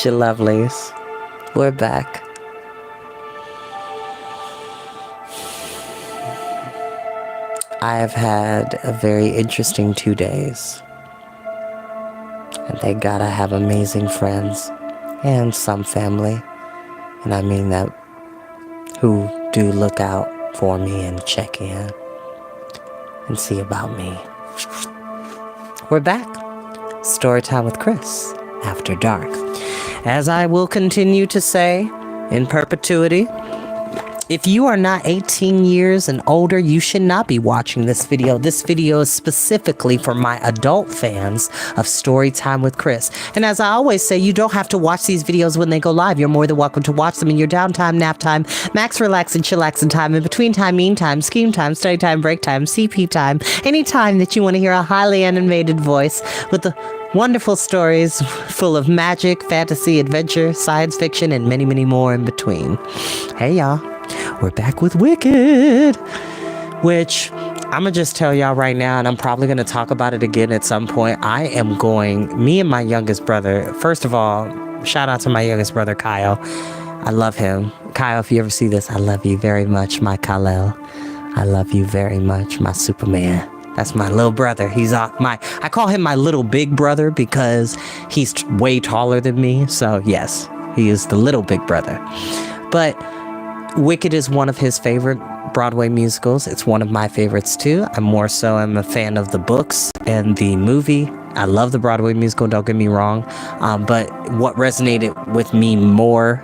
you lovelies. We're back. I have had a very interesting 2 days. And thank God I have amazing friends and some family. And I mean that, who do look out for me and check in and see about me. We're back. Storytime with Chris, after dark. As I will continue to say in perpetuity, if you are not 18 years and older, you should not be watching this video. This video is specifically for my adult fans of Storytime with Chris. And as I always say, you don't have to watch these videos when they go live. You're more than welcome to watch them in your downtime, nap time, max relax and chillaxing time, in between time, mean time, scheme time, study time, break time, CP time, any time that you want to hear a highly animated voice with the wonderful stories full of magic, fantasy, adventure, science fiction, and many, many more in between. Hey, y'all. We're back with Wicked, which I'm going to just tell y'all right now, and I'm probably going to talk about it again at some point. Me and my youngest brother, first of all, shout out to my youngest brother, Kyle. I love him. Kyle, if you ever see this, I love you very much, my Kal-El. I love you very much, my Superman. That's my little brother. I call him my little big brother because he's way taller than me. So yes, he is the little big brother. But Wicked is one of his favorite Broadway musicals. It's one of my favorites too. I'm a fan of the books and the movie. I love the Broadway musical, don't get me wrong. But what resonated with me more,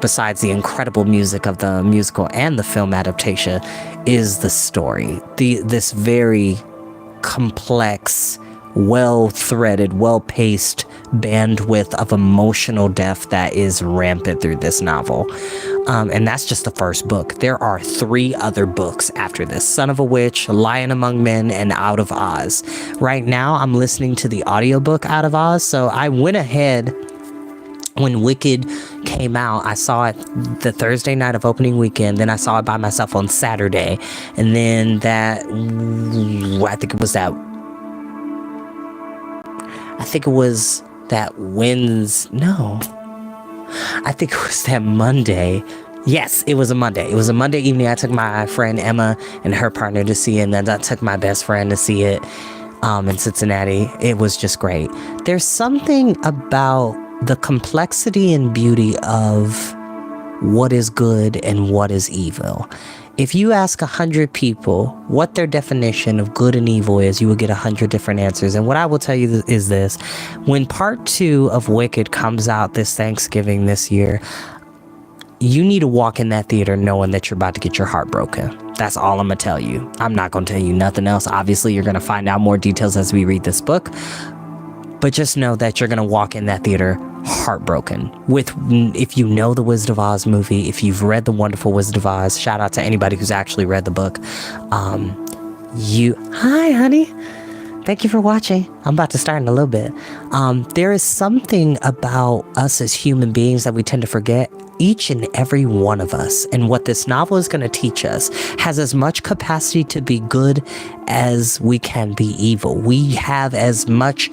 besides the incredible music of the musical and the film adaptation, is the story. This very complex, well-threaded, well-paced bandwidth of emotional depth that is rampant through this novel. And that's just the first book. There are 3 other books after this: Son of a Witch, Lion Among Men, and Out of Oz. Right now, I'm listening to the audiobook Out of Oz, so I went ahead. When Wicked came out, I saw it the Thursday night of opening weekend. Then I saw it by myself on Saturday. And then I think it was that Monday. Yes, it was a Monday. It was a Monday evening. I took my friend Emma and her partner to see it, and then I took my best friend to see it in Cincinnati. It was just great. There's something about the complexity and beauty of what is good and what is evil. If you ask 100 people what their definition of good and evil is, you will get 100 different answers. And what I will tell you is this: when part 2 of Wicked comes out this Thanksgiving this year, you need to walk in that theater knowing that you're about to get your heart broken. That's all I'm going to tell you. I'm not going to tell you nothing else. Obviously, you're going to find out more details as we read this book. But just know that you're going to walk in that theater heartbroken. If you know the Wizard of Oz movie, if you've read The Wonderful Wizard of Oz, shout out to anybody who's actually read the book. Hi, honey. Thank you for watching. I'm about to start in a little bit. There is something about us as human beings that we tend to forget. Each and every one of us, and what this novel is going to teach us, has as much capacity to be good as we can be evil. We have as much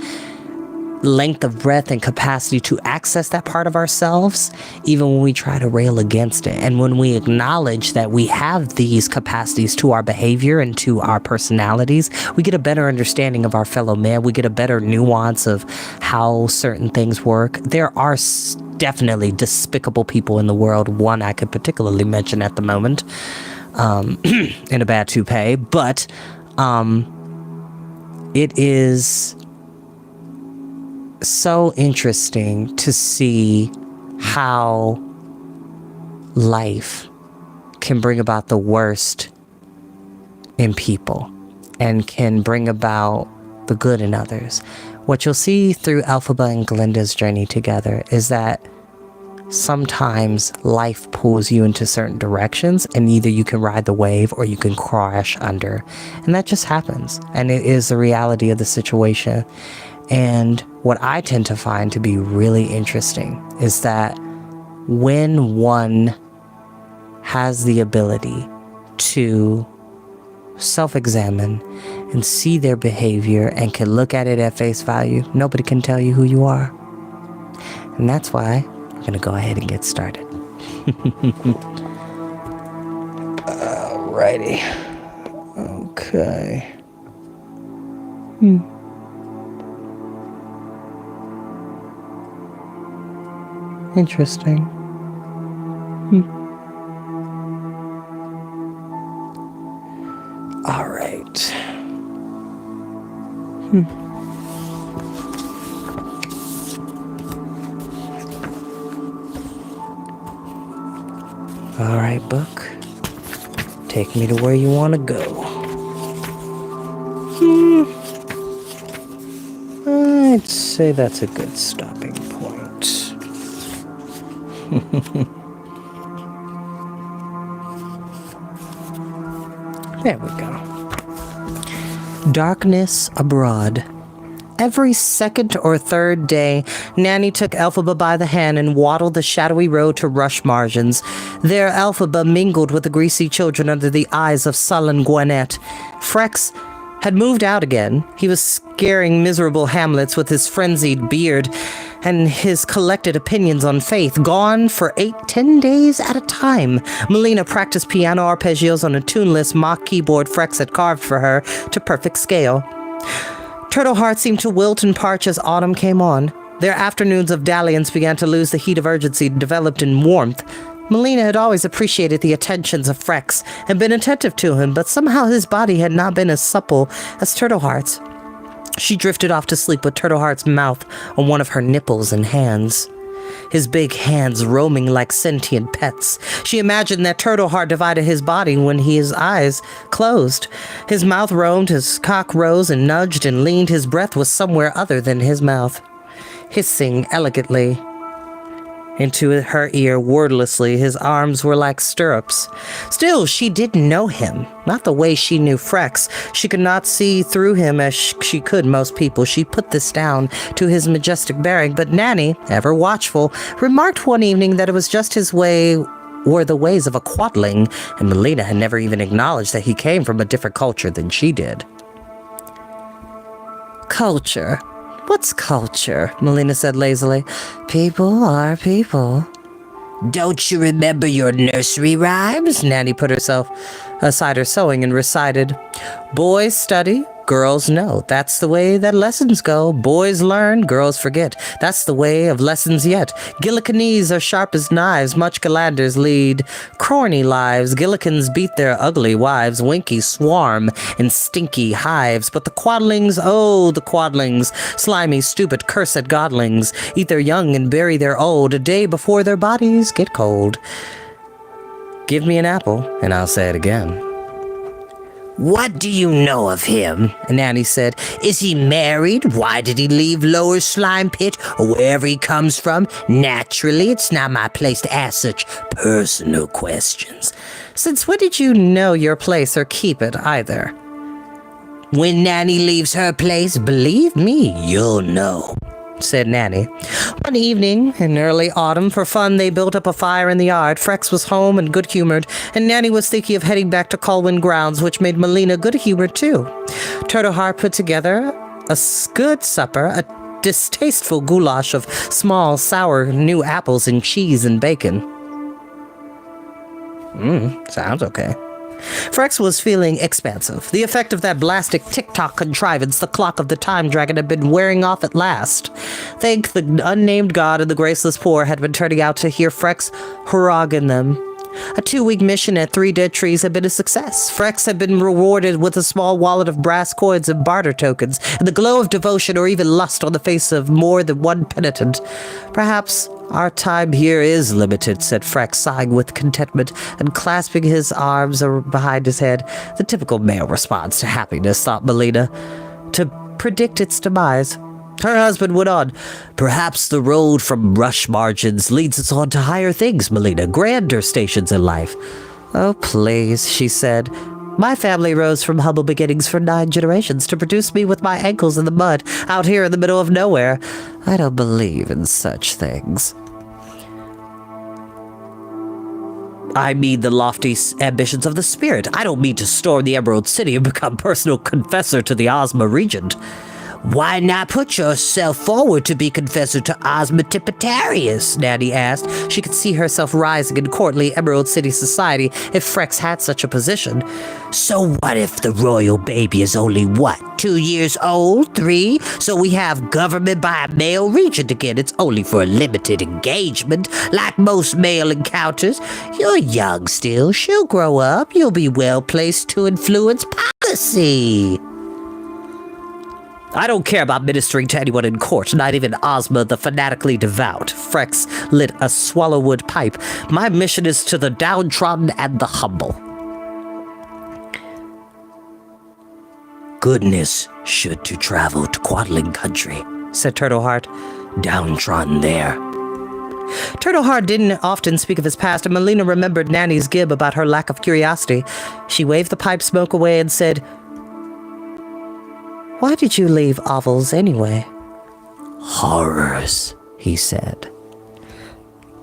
length of breath and capacity to access that part of ourselves, even when we try to rail against it. And when we acknowledge that we have these capacities to our behavior and to our personalities, we get a better understanding of our fellow man. We get a better nuance of how certain things work. There are definitely despicable people in the world. One I could particularly mention at the moment, in a bad toupee, but it is so interesting to see how life can bring about the worst in people and can bring about the good in others. What you'll see through Elphaba and Glinda's journey together is that sometimes life pulls you into certain directions, and either you can ride the wave or you can crash under. And that just happens. And it is the reality of the situation. And what I tend to find to be really interesting is that when one has the ability to self-examine and see their behavior and can look at it at face value, nobody can tell you who you are. And that's why we're going to go ahead and get started. Alrighty. Okay. Interesting. All right. All right, book. Take me to where you want to go. I'd say that's a good stopping point. There we go. Darkness abroad. Every second or third day, Nanny took Elphaba by the hand and waddled the shadowy road to Rush Margins. There, Elphaba mingled with the greasy children under the eyes of sullen Gwinnett. Frex had moved out again. He was scaring miserable hamlets with his frenzied beard and his collected opinions on faith, gone for 8-10 days at a time. Melina practiced piano arpeggios on a tuneless mock keyboard Frex had carved for her to perfect scale. Turtleheart seemed to wilt and parch as autumn came on. Their afternoons of dalliance began to lose the heat of urgency developed in warmth. Melina had always appreciated the attentions of Frex and been attentive to him, but somehow his body had not been as supple as Turtleheart's. She drifted off to sleep with Turtleheart's mouth on one of her nipples and hands, his big hands roaming like sentient pets. She imagined that Turtleheart divided his body when his eyes closed. His mouth roamed, his cock rose and nudged and leaned. His breath was somewhere other than his mouth, hissing elegantly into her ear wordlessly. His arms were like stirrups. Still, she didn't know him, not the way she knew Frex. She could not see through him as she could most people. She put this down to his majestic bearing, but Nanny, ever watchful, remarked one evening that it was just his way or the ways of a quadling, and Melina had never even acknowledged that he came from a different culture than she did. Culture? What's culture? Melina said lazily. People are people. Don't you remember your nursery rhymes? Nanny put herself aside her sewing and recited. Boys study, girls know. That's the way that lessons go. Boys learn, girls forget. That's the way of lessons yet. Gillicanese are sharp as knives. Much Galanders lead corny lives. Gillikans beat their ugly wives. Winky swarm in stinky hives. But the quadlings, oh, the quadlings, slimy, stupid, cursed godlings, eat their young and bury their old a day before their bodies get cold. Give me an apple, and I'll say it again. What do you know of him? Nanny said. Is he married? Why did he leave Lower Slime Pit, or wherever he comes from? Naturally, it's not my place to ask such personal questions. Since when did you know your place or keep it either? When Nanny leaves her place, believe me, you'll know, said Nanny. One evening in early autumn, for fun, they built up a fire in the yard. Frex was home and good-humored, and Nanny was thinking of heading back to Colwyn Grounds, which made Melina good-humored too. Turtleheart put together a good supper, a distasteful goulash of small, sour new apples and cheese and bacon. Sounds okay. Frex was feeling expansive. The effect of that blastic tick-tock contrivance, the clock of the time dragon, had been wearing off at last. Thank the unnamed god and the graceless poor had been turning out to hear Frex hurrah in them. A 2-week mission at 3 dead trees had been a success. Frex had been rewarded with a small wallet of brass coins and barter tokens, and the glow of devotion or even lust on the face of more than one penitent. Perhaps our time here is limited, said Frex, sighing with contentment and clasping his arms behind his head. The typical male response to happiness, thought Melina, to predict its demise. Her husband went on. Perhaps the road from Rush Margins leads us on to higher things, Melina, grander stations in life. Oh, please, she said. My family rose from humble beginnings for 9 generations to produce me with my ankles in the mud out here in the middle of nowhere. I don't believe in such things. I mean the lofty ambitions of the spirit. I don't mean to storm the Emerald City and become personal confessor to the Ozma Regent. Why not put yourself forward to be confessor to Ozma Tipitarius? Nanny asked. She could see herself rising in courtly Emerald City society if Frex had such a position. So what if the royal baby is only, 2 years old? 3? So we have government by a male regent again. It's only for a limited engagement, like most male encounters. You're young still. She'll grow up. You'll be well placed to influence policy. I don't care about ministering to anyone in court, not even Ozma the fanatically devout. Frex lit a swallowwood pipe. My mission is to the downtrodden and the humble. Goodness should to travel to Quadling Country, said Turtleheart. Downtrodden there. Turtleheart didn't often speak of his past, and Melina remembered Nanny's gib about her lack of curiosity. She waved the pipe smoke away and said, Why did you leave Ovals anyway? Horrors, he said.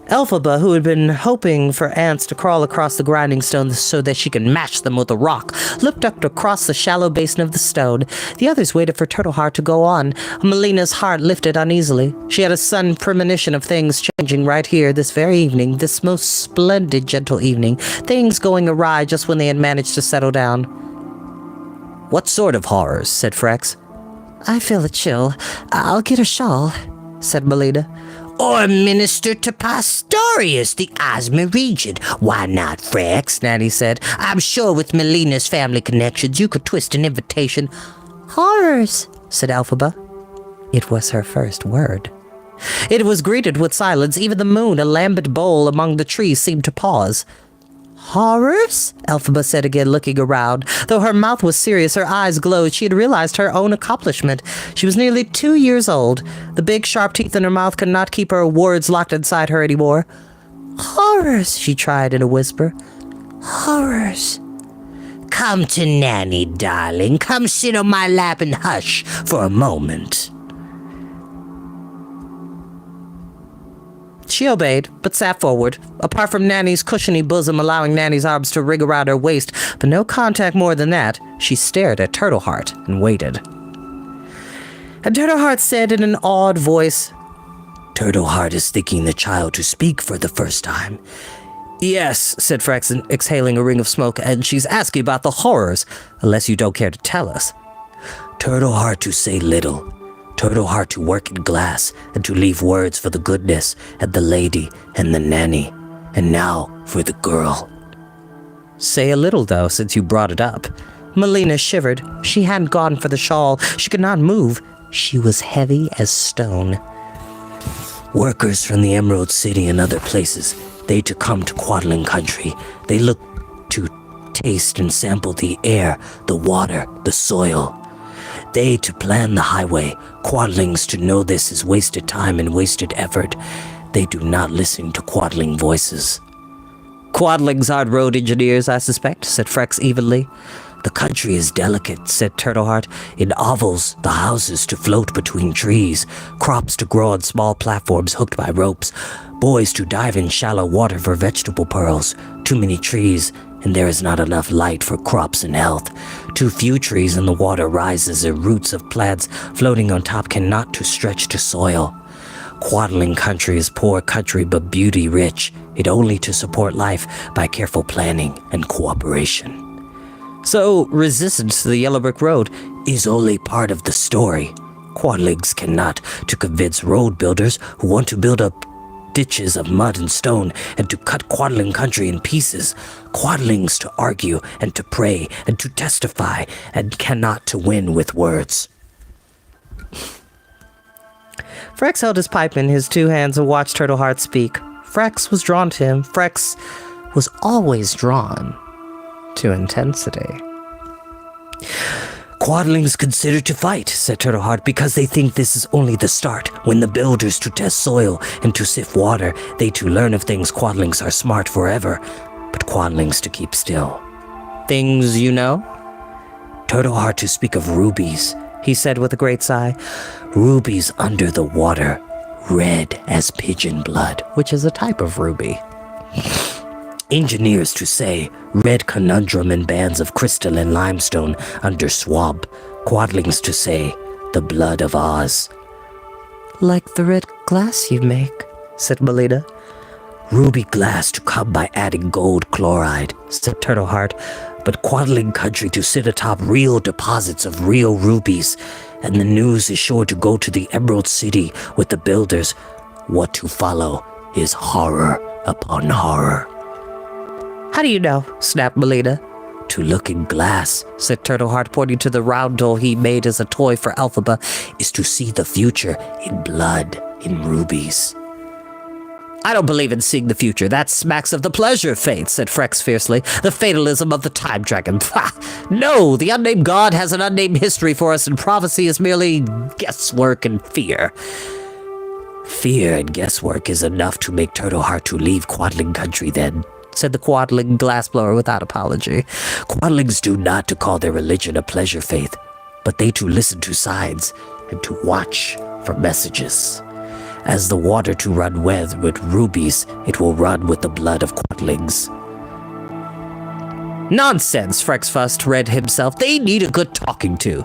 Elphaba, who had been hoping for ants to crawl across the grinding stone so that she could mash them with a rock, looked up across the shallow basin of the stone. The others waited for Turtleheart to go on. Melina's heart lifted uneasily. She had a sudden premonition of things changing right here this very evening, this most splendid, gentle evening, things going awry just when they had managed to settle down. What sort of horrors? Said Frex. I feel a chill. I'll get a shawl, said Melina. Or minister to Pastorius, the Ozma regent. Why not, Frex? Nanny said. I'm sure with Melina's family connections you could twist an invitation. Horrors, said Elphaba. It was her first word. It was greeted with silence. Even the moon, a lambent bowl among the trees, seemed to pause. Horrors? Elphaba said again, looking around. Though her mouth was serious, her eyes glowed. She had realized her own accomplishment. She was nearly 2 years old. The big, sharp teeth in her mouth could not keep her words locked inside her anymore. Horrors, she tried in a whisper. Horrors. Come to Nanny, darling. Come sit on my lap and hush for a moment. She obeyed, but sat forward, apart from Nanny's cushiony bosom allowing Nanny's arms to ring around her waist, but no contact more than that. She stared at Turtleheart and waited. And Turtleheart said in an awed voice, Turtleheart is thinking the child to speak for the first time. Yes, said Frex, exhaling a ring of smoke, and she's asking about the horrors, unless you don't care to tell us. Turtleheart to say little. Turtleheart to work in glass, and to leave words for the goodness, and the lady, and the nanny. And now for the girl. Say a little, though, since you brought it up. Melina shivered. She hadn't gone for the shawl. She could not move. She was heavy as stone. Workers from the Emerald City and other places, they to come to Quadling Country. They look to taste and sample the air, the water, the soil. They to plan the highway, Quadlings to know this is wasted time and wasted effort. They do not listen to Quadling voices. Quadlings aren't road engineers, I suspect, said Frex evenly. The country is delicate, said Turtleheart. In ovals, the houses to float between trees, crops to grow on small platforms hooked by ropes, boys to dive in shallow water for vegetable pearls, too many trees, and there is not enough light for crops and health. Too few trees in the water rises and roots of plants floating on top cannot to stretch to soil. Quadling Country is poor country but beauty rich, it only to support life by careful planning and cooperation. So, resistance to the yellow brick road is only part of the story. Quadlings cannot to convince road builders who want to build up ditches of mud and stone and to cut Quadling Country in pieces. Quadlings to argue and to pray and to testify and cannot to win with words. Frex held his pipe in his 2 hands and watched Turtleheart speak. Frex was drawn to him. Frex was always drawn to intensity. Quadlings consider to fight, said Turtleheart, because they think this is only the start. When the builders to test soil and to sift water, they to learn of things Quadlings are smart forever, but Quadlings to keep still. Things you know? Turtleheart to speak of rubies, he said with a great sigh. Rubies under the water, red as pigeon blood, which is a type of ruby. Engineers to say, red conundrum and bands of crystalline limestone under swamp. Quadlings to say, the blood of Oz. Like the red glass you make, said Melina. Ruby glass to come by adding gold chloride, said Turtleheart, but Quadling country to sit atop real deposits of real rubies, and the news is sure to go to the Emerald City with the builders. What to follow is horror upon horror. How do you know? Snapped Melina. To look in glass, said Turtleheart, pointing to the round doll he made as a toy for Elphaba, is to see the future in blood, in rubies. I don't believe in seeing the future. That smacks of the pleasure fate, said Frex fiercely. The fatalism of the time dragon. No, the unnamed god has an unnamed history for us, and prophecy is merely guesswork and fear. Fear and guesswork is enough to make Turtleheart to leave Quadling country then, said the Quadling glassblower without apology. Quadlings do not to call their religion a pleasure faith, but they to listen to signs and to watch for messages. As the water to run with rubies, it will run with the blood of Quadlings. Nonsense, Frex fussed, read himself. They need a good talking to.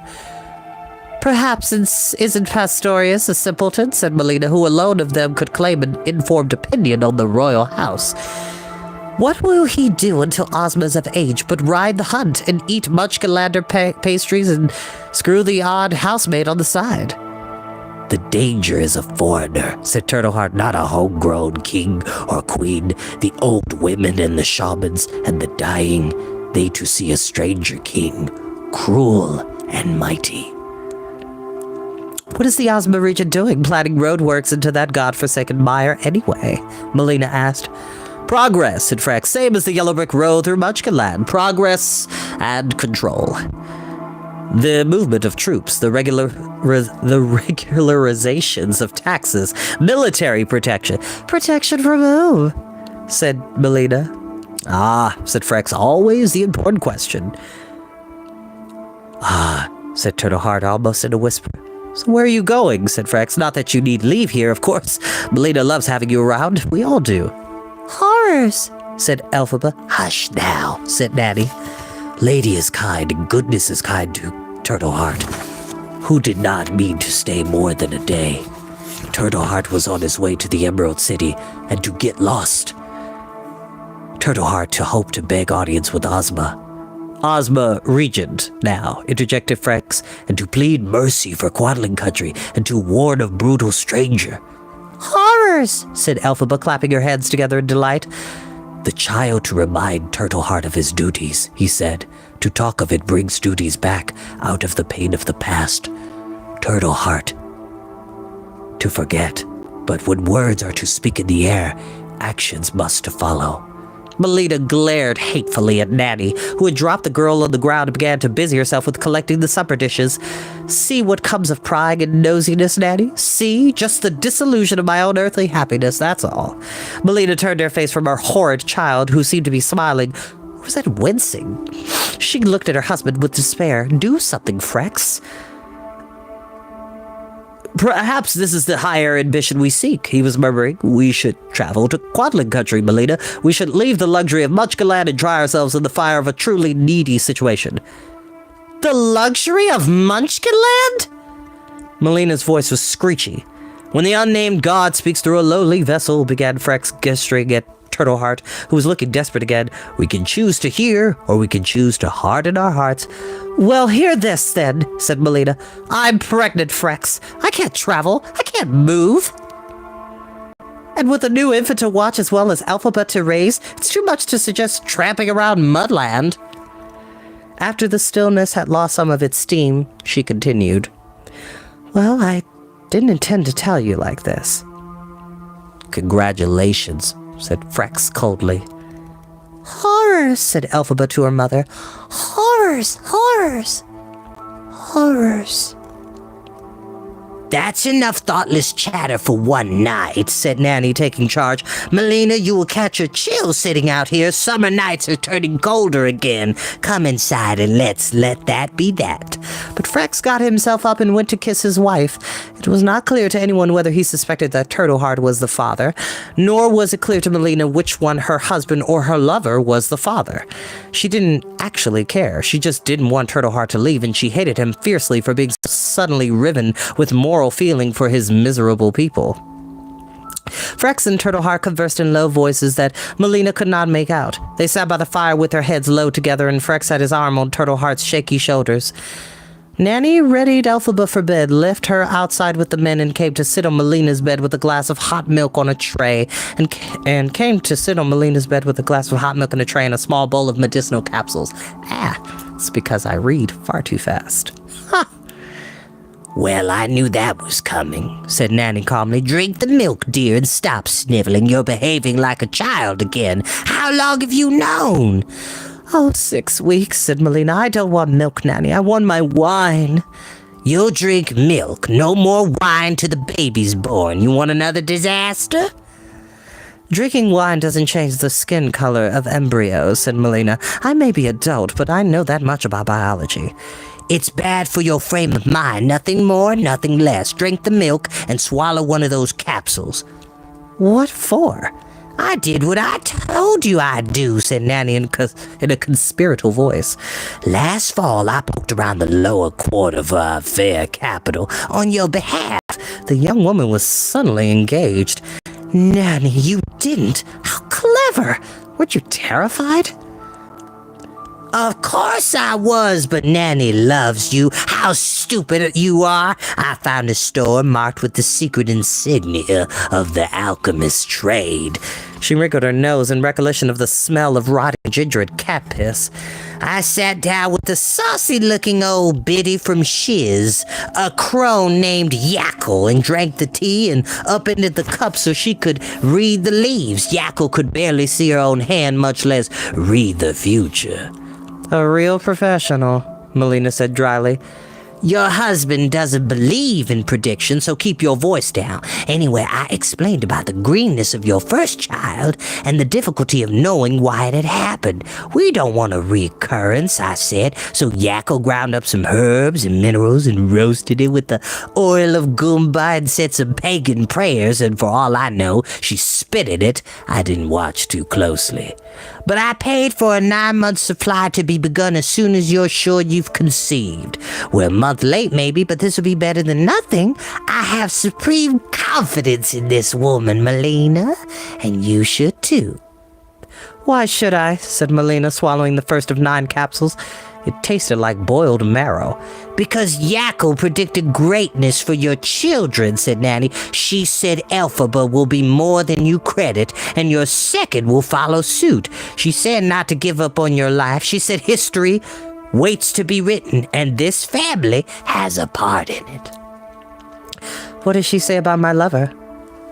Perhaps isn't Pastorius a simpleton, said Melina, who alone of them could claim an informed opinion on the royal house. What will he do until Ozma's of age but ride the hunt and eat Munchkinlander pastries and screw the odd housemaid on the side? The danger is a foreigner, said Turtleheart, not a homegrown king or queen. The old women and the shamans and the dying, they to see a stranger king, cruel and mighty. What is the Ozma region doing, planting roadworks into that godforsaken mire anyway? Melina asked. Progress, said Frex, same as the yellow brick road through Munchkinland. Progress and control. The movement of troops, the regularizations of taxes, military protection. Protection from whom? Said Melina. Ah, said Frex, always the important question. Ah, said Turtleheart almost in a whisper. So where are you going? Said Frex. Not that you need leave here, of course. Melina loves having you around. We all do. Horrors, said Elphaba. Hush now, said Nanny. Lady is kind and goodness is kind to Turtleheart, who did not mean to stay more than a day. Turtleheart was on his way to the Emerald City and to get lost. Turtleheart to hope to beg audience with Ozma. Ozma regent now, interjected Frex, and to plead mercy for Quadling country and to warn of brutal stranger. Horrors, said Elphaba, clapping her hands together in delight. The child to remind Turtleheart of his duties, he said. To talk of it brings duties back out of the pain of the past. Turtleheart to forget, but when words are to speak in the air, actions must to follow. Melina glared hatefully at Nanny, who had dropped the girl on the ground and began to busy herself with collecting the supper dishes. See what comes of prying and nosiness, Nanny? See? Just the disillusion of my own earthly happiness, that's all. Melina turned her face from her horrid child, who seemed to be smiling. Or was that wincing? She looked at her husband with despair. Do something, Frex. Perhaps this is the higher ambition we seek, he was murmuring. We should travel to Quadling country, Melina. We should leave the luxury of Munchkinland and dry ourselves in the fire of a truly needy situation. The luxury of Munchkinland? Melina's voice was screechy. When the unnamed god speaks through a lowly vessel, began Frex, gesturing at Turtleheart, who was looking desperate again. We can choose to hear, or we can choose to harden our hearts. Well, hear this, then, said Melina. I'm pregnant, Frex. I can't travel. I can't move. And with a new infant to watch as well as Elphaba to raise, it's too much to suggest tramping around Mudland. After the stillness had lost some of its steam, she continued. Well, I didn't intend to tell you like this. Congratulations, said Frex coldly. Horrors, said Elphaba to her mother. Horrors, horrors, horrors. That's enough thoughtless chatter for one night, said Nanny, taking charge. Melina, you will catch a chill sitting out here. Summer nights are turning colder again. Come inside and let's let that be that. But Frex got himself up and went to kiss his wife. It was not clear to anyone whether he suspected that Turtleheart was the father, nor was it clear to Melina which one, her husband or her lover, was the father. She didn't actually care. She just didn't want Turtleheart to leave, and she hated him fiercely for being suddenly riven with moral feeling for his miserable people. Frex and Turtleheart conversed in low voices that Melina could not make out. They sat by the fire with their heads low together, and Frex had his arm on Turtleheart's shaky shoulders. Nanny readied Elphaba for bed, left her outside with the men, and came to sit on Melina's bed with a glass of hot milk on a tray, and came to sit on Melina's bed with a glass of hot milk on a tray and a small bowl of medicinal capsules. It's because I read far too fast. Well, I knew that was coming, said Nanny calmly. Drink the milk, dear, and stop sniveling. You're behaving like a child again. How long have you known? 6 weeks, said Melina. I don't want milk, Nanny. I want my wine. You'll drink milk. No more wine till the baby's born. You want another disaster? Drinking wine doesn't change the skin color of embryos, said Melina. I may be adult, but I know that much about biology. It's bad for your frame of mind. Nothing more, nothing less. Drink the milk and swallow one of those capsules. What for? I did what I told you I'd do, said Nanny in a conspiratorial voice. Last fall, I poked around the lower quarter of our fair capital on your behalf. The young woman was suddenly engaged. Nanny, you didn't? How clever! Weren't you terrified? Of course I was, but Nanny loves you. How stupid you are. I found a store marked with the secret insignia of the alchemist's trade. She wrinkled her nose in recollection of the smell of rotting gingered cat piss. I sat down with the saucy-looking old biddy from Shiz, a crone named Yackle, and drank the tea and upended the cup so she could read the leaves. Yackle could barely see her own hand, much less read the future. A real professional, Melina said dryly. Your husband doesn't believe in predictions, so keep your voice down. Anyway, I explained about the greenness of your first child and the difficulty of knowing why it had happened. We don't want a recurrence, I said, so Yackle ground up some herbs and minerals and roasted it with the oil of Goomba and said some pagan prayers, and for all I know, she spitted it. I didn't watch too closely. But I paid for a 9-month supply to be begun as soon as you're sure you've conceived. We're a month late maybe, but this will be better than nothing. I have supreme confidence in this woman, Melina, and you should too. Why should I? Said Melina, swallowing the first of 9 capsules. It tasted like boiled marrow. Because Yackle predicted greatness for your children, said Nanny. She said Elphaba will be more than you credit, and your second will follow suit. She said not to give up on your life. She said history waits to be written, and this family has a part in it. What does she say about my lover?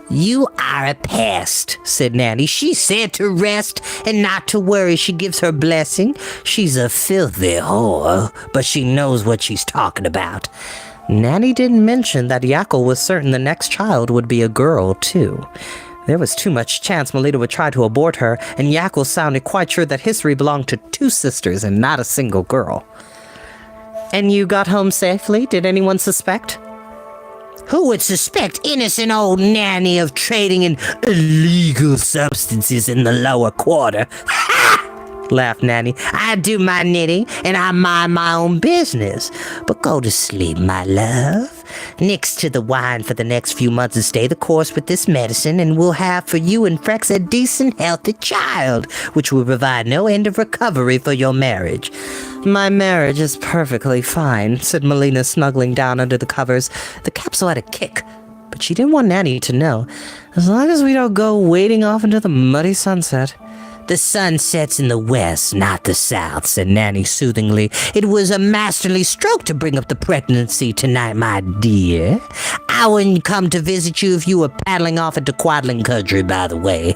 You are a pest, said Nanny. She said to rest and not to worry. She gives her blessing. She's a filthy whore, but she knows what she's talking about. Nanny didn't mention that Yackle was certain the next child would be a girl, too. There was too much chance Melina would try to abort her, and Yackle sounded quite sure that history belonged to 2 sisters and not a single girl. And you got home safely? Did anyone suspect? Who would suspect innocent old Nanny of trading in illegal substances in the lower quarter? Ha! Laughed Nanny. I do my knitting, and I mind my own business. But go to sleep, my love. Nix to the wine for the next few months and stay the course with this medicine, and we'll have for you and Frex a decent, healthy child, which will provide no end of recovery for your marriage. My marriage is perfectly fine, said Melina, snuggling down under the covers. The capsule had a kick, but she didn't want Nanny to know. As long as we don't go wading off into the muddy sunset. The sun sets in the west, not the south, said Nanny soothingly. It was a masterly stroke to bring up the pregnancy tonight, my dear. I wouldn't come to visit you if you were paddling off into Quadling country, by the way.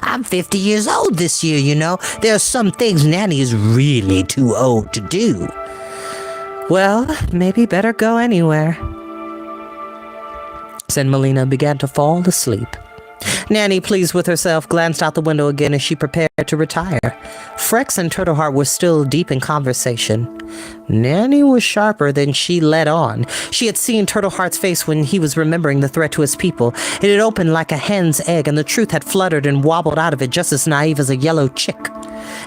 I'm 50 years old this year, you know. There are some things Nanny is really too old to do. Well, maybe better go anywhere. and Melina began to fall asleep. Nanny, pleased with herself, glanced out the window again as she prepared to retire. Frex and Turtleheart were still deep in conversation. Nanny was sharper than she let on. She had seen Turtleheart's face when he was remembering the threat to his people. It had opened like a hen's egg, and the truth had fluttered and wobbled out of it just as naive as a yellow chick.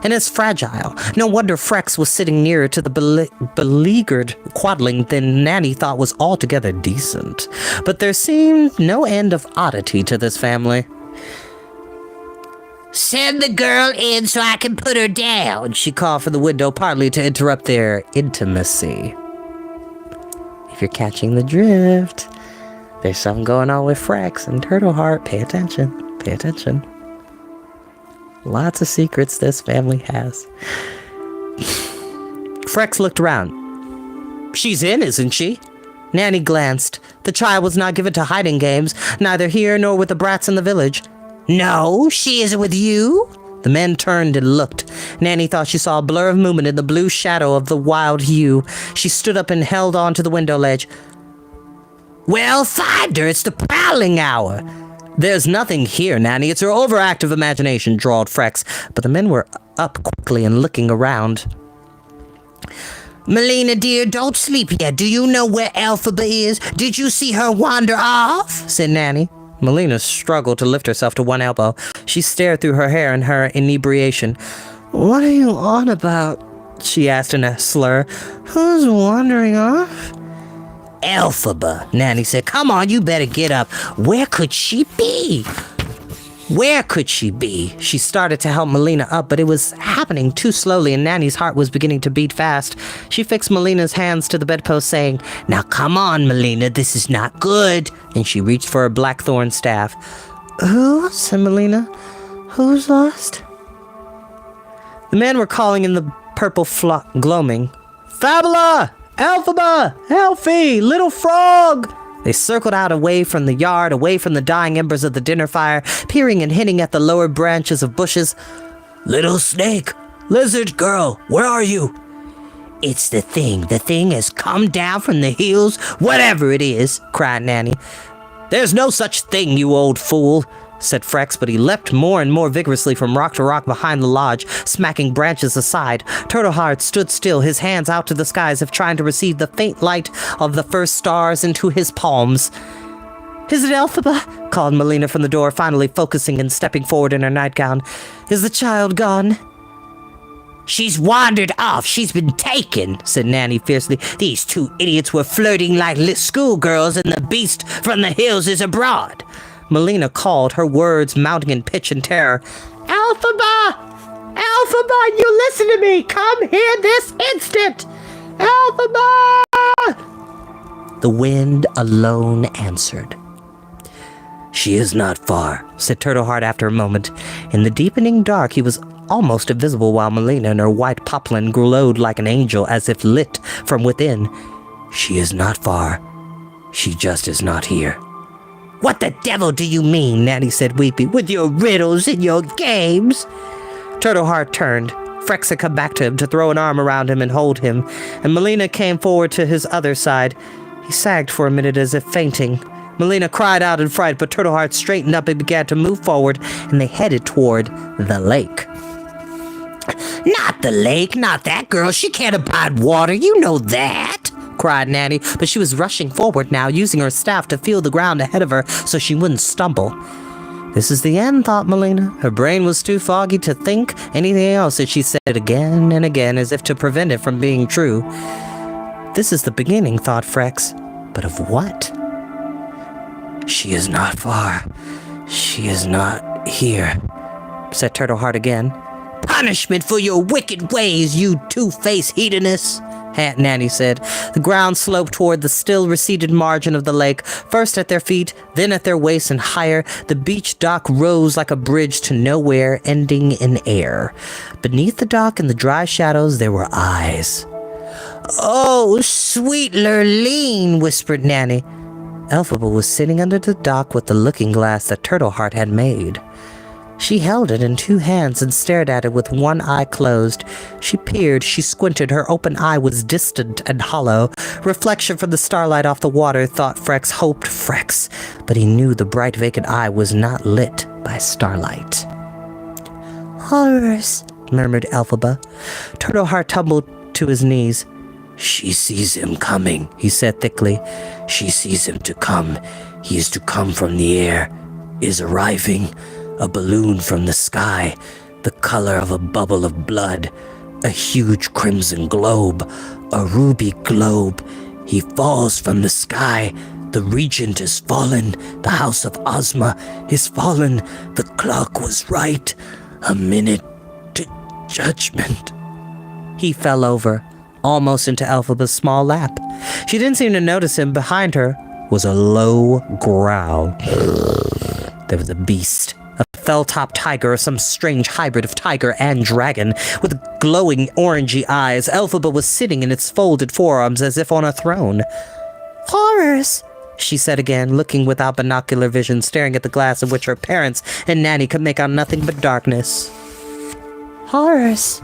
And as fragile. No wonder Frex was sitting nearer to the beleaguered Quadling than Nanny thought was altogether decent. But there seemed no end of oddity to this family. "Send the girl in so I can put her down," She called from the window, partly to interrupt their intimacy. If you're catching the drift, there's something going on with Frex and Turtleheart. Pay attention. Pay attention. Lots of secrets this family has. Frex looked around. She's in, isn't she? Nanny glanced. The child was not given to hiding games, neither here nor with the brats in the village. "No, she isn't with you?" The men turned and looked. Nanny thought she saw a blur of movement in the blue shadow of the wild hue. She stood up and held on to the window ledge. "Well, find her. It's the prowling hour." There's nothing here, Nanny. It's her overactive imagination, drawled Frex. But the men were up quickly and looking around. "Melina, dear, don't sleep yet. Do you know where Elphaba is? Did you see her wander off?" said Nanny. Melina struggled to lift herself to one elbow. She stared through her hair in her inebriation. "What are you on about?" she asked in a slur. "Who's wandering off?" "Elphaba," Nanny said. "Come on, you better get up. Where could she be? Where could she be?" She started to help Melina up, but it was happening too slowly, and Nanny's heart was beginning to beat fast. She fixed Melina's hands to the bedpost, saying, "Now come on, Melina, this is not good." And she reached for her blackthorn staff. "Who?" said Melina. "Who's lost?" The men were calling in the purple flock, gloaming. "Fabula! Elphaba! Elfie! Little frog!" They circled out away from the yard, away from the dying embers of the dinner fire, peering and hinting at the lower branches of bushes. "Little snake! Lizard girl! Where are you?" "It's the thing. The thing has come down from the hills, whatever it is," cried Nanny. "There's no such thing, you old fool," said Frex, but he leapt more and more vigorously from rock to rock behind the lodge, smacking branches aside. Turtleheart stood still, his hands out to the sky as if trying to receive the faint light of the first stars into his palms. "Is it Elphaba?" called Melina from the door, finally focusing and stepping forward in her nightgown. "Is the child gone?" "She's wandered off. She's been taken," said Nanny fiercely. "These two idiots were flirting like schoolgirls, and the beast from the hills is abroad." Melina called, her words mounting in pitch and terror. "Elphaba! Elphaba, you listen to me! Come here this instant! Elphaba!" The wind alone answered. "She is not far," said Turtleheart after a moment. In the deepening dark, he was almost invisible while Melina and her white poplin glowed like an angel as if lit from within. "She is not far. She just is not here." "What the devil do you mean?" Nanny said, weeping. "With your riddles and your games?" Turtleheart turned. Frex had come back to him to throw an arm around him and hold him, and Melina came forward to his other side. He sagged for a minute as if fainting. Melina cried out in fright, but Turtleheart straightened up and began to move forward, and they headed toward the lake. "Not the lake, not that girl. She can't abide water, you know that," cried Nanny, but she was rushing forward now, using her staff to feel the ground ahead of her so she wouldn't stumble. This is the end, thought Melina. Her brain was too foggy to think anything else as she said again and again as if to prevent it from being true. This is the beginning, thought Frex. But of what? "She is not far. She is not here," said Turtleheart again. "Punishment for your wicked ways, you two-faced hedonist," Nanny said. The ground sloped toward the still receded margin of the lake, first at their feet, then at their waists and higher. The beach dock rose like a bridge to nowhere, ending in air. Beneath the dock in the dry shadows there were eyes. "Oh, sweet Lurleen," whispered Nanny. Elphaba was sitting under the dock with the looking glass that Turtleheart had made. She held it in 2 hands and stared at it with one eye closed. She peered, she squinted, her open eye was distant and hollow. Reflection from the starlight off the water, thought Frex, hoped Frex, but he knew the bright vacant eye was not lit by starlight. "Horrors," murmured Elphaba. Turtleheart tumbled to his knees. "She sees him coming," he said thickly. "She sees him to come. He is to come from the air, is arriving. A balloon from the sky, the color of a bubble of blood, a huge crimson globe, a ruby globe. He falls from the sky. The regent is fallen. The house of Ozma is fallen. The clock was right. A minute to judgment." He fell over, almost into Elphaba's small lap. She didn't seem to notice him. Behind her was a low growl. There was a beast. A fell-top tiger or some strange hybrid of tiger and dragon, with glowing orangey eyes. Elphaba was sitting in its folded forearms as if on a throne. "Horrors," she said again, looking without binocular vision, staring at the glass in which her parents and Nanny could make out nothing but darkness. "Horrors."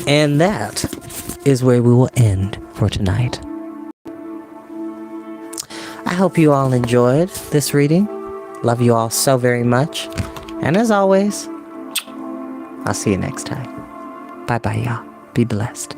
And that is where we will end for tonight. I hope you all enjoyed this reading. Love you all so very much. And as always, I'll see you next time. Bye-bye, y'all. Be blessed.